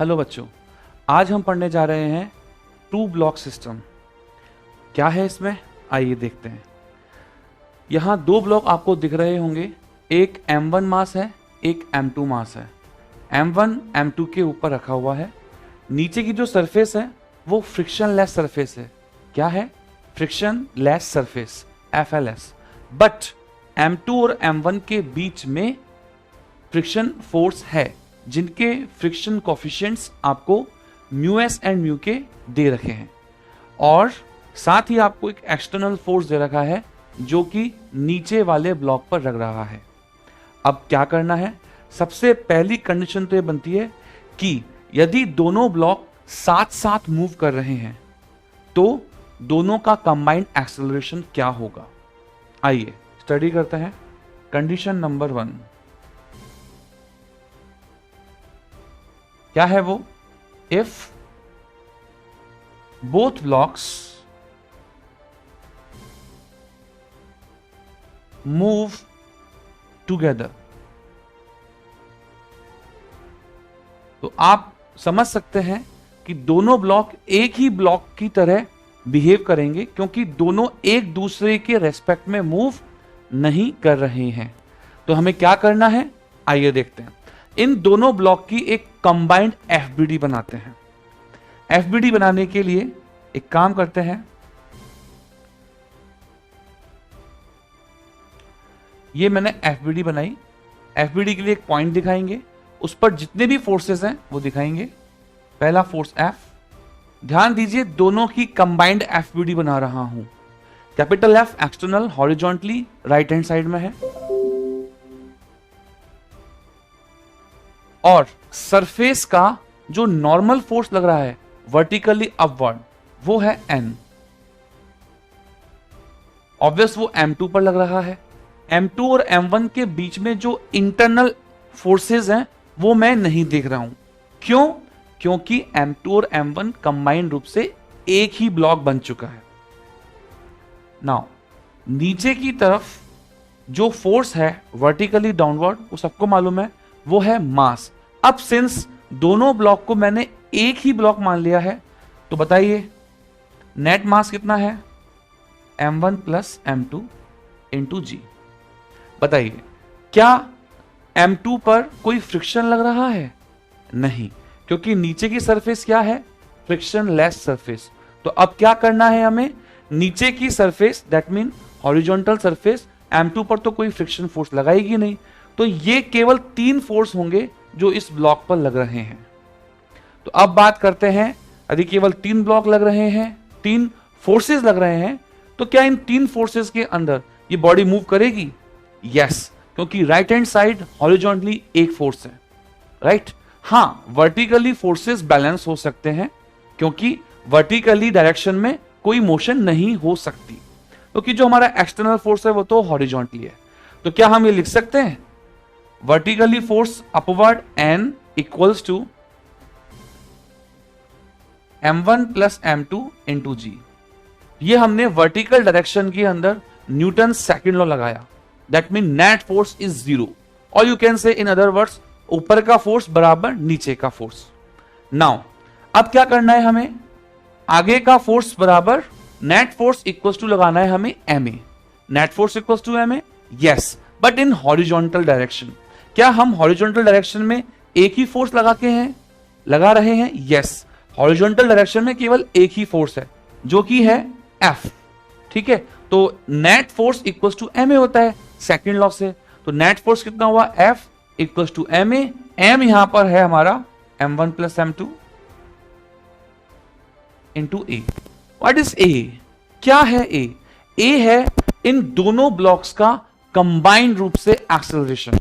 Hello बच्चों, आज हम पढ़ने जा रहे हैं टू ब्लॉक सिस्टम। क्या है इसमें, आइए देखते हैं। यहाँ दो ब्लॉक आपको दिख रहे होंगे, एक M1 मास है, एक M2 मास है। M1 M2 के ऊपर रखा हुआ है। नीचे की जो सरफेस है वो फ्रिक्शन लेस सरफेस है। क्या है? Friction less surface, FLS। But M2 और M1 के बीच में फ्रिक्शन फोर्स है, जिनके फ्रिक्शन कोफिशिएंट्स आपको μs एंड μk दे रखे हैं, और साथ ही आपको एक एक्सटर्नल फोर्स दे रखा है जो कि नीचे वाले ब्लॉक पर लग रहा है। अब क्या करना है? सबसे पहली कंडीशन तो ये बनती है कि यदि दोनों ब्लॉक साथ साथ मूव कर रहे हैं तो दोनों का कंबाइंड एक्सेलरेशन क्या होगा। आइए स्टडी करते हैं। कंडीशन नंबर 1 क्या है वो? If both blocks move together. तो आप समझ सकते हैं कि दोनों ब्लॉक एक ही ब्लॉक की तरह बिहेव करेंगे, क्योंकि दोनों एक दूसरे के रेस्पेक्ट में मूव नहीं कर रहे हैं। तो हमें क्या करना है, आइए देखते हैं। इन दोनों ब्लॉक की एक कंबाइंड FBD बनाते हैं। FBD बनाने के लिए एक काम करते हैं, ये मैंने FBD बनाई। FBD के लिए एक पॉइंट दिखाएंगे, उस पर जितने भी फोर्सेस हैं वो दिखाएंगे। पहला फोर्स F, ध्यान दीजिए दोनों की कंबाइंड FBD बना रहा हूं। Capital F external horizontally right hand side में है, और सरफेस का जो नॉर्मल फोर्स लग रहा है वर्टिकली अपवर्ड वो है N। ऑब्वियस वो M2 पर लग रहा है। M2 और M1 के बीच में जो इंटरनल फोर्सेस हैं वो मैं नहीं देख रहा हूं। क्यों? क्योंकि M2 और M1 कंबाइंड रूप से एक ही ब्लॉक बन चुका है। नाउ नीचे की तरफ जो फोर्स है वर्टिकली डाउनवर्ड, वो सबको मालूम है, वो है मास। अब सिंस दोनों ब्लॉक को मैंने एक ही ब्लॉक मान लिया है, तो बताइए नेट मास कितना है? M1 plus M2 into G। बताइए क्या M2 पर कोई फ्रिक्शन लग रहा है? नहीं, क्योंकि नीचे की सरफेस क्या है? Friction less surface. तो अब क्या करना है हमें? नीचे की surface, that mean horizontal surface, M2 पर तो कोई फ्रिक्शन फोर्स लगाएगी नहीं, तो ये केवल 3 फोर्स होंगे जो इस ब्लॉक पर लग रहे हैं। तो अब बात करते हैं, यदि केवल 3 ब्लॉक लग रहे हैं, 3 फोर्सेस लग रहे हैं, तो क्या इन 3 फोर्सेस के अंदर ये बॉडी मूव करेगी? यस, क्योंकि राइट हैंड साइड हॉरिजॉन्टली एक फोर्स है, राइट। हाँ, वर्टिकली फोर्सेस बैलेंस हो सकते हैं, क्योंकि वर्टिकली डायरेक्शन में कोई मोशन नहीं हो सकती, क्योंकि जो हमारा एक्सटर्नल फोर्स है वो तो हॉरिजॉन्टली है। तो क्या हम ये लिख सकते हैं? Vertically force upward N equals to M1 plus M2 into G। ये हमने वर्टिकल डायरेक्शन के अंदर न्यूटन सेकंड लॉ लगाया, that mean net force is 0, और you can say in other words ऊपर का फोर्स बराबर नीचे का फोर्स। नाउ अब क्या करना है हमें? आगे का फोर्स बराबर नेट फोर्स इक्वल्स टू लगाना है हमें MA। Net force equals to MA, yes, but in horizontal direction. क्या हम हॉरिजॉन्टल डायरेक्शन में एक ही फोर्स लगा रहे हैं? यस, हॉरिजॉन्टल डायरेक्शन में केवल एक ही फोर्स है, जो कि है F। ठीक है, तो net force equals to MA होता है सेकंड लॉ से। तो नेट फोर्स कितना हुआ? F equals to MA। M यहां पर है हमारा M1 plus M2 into A। What is A? क्या है A? A है इन दोनों ब्लॉक्स का कंबाइंड रूप से एक्सेलरेशन।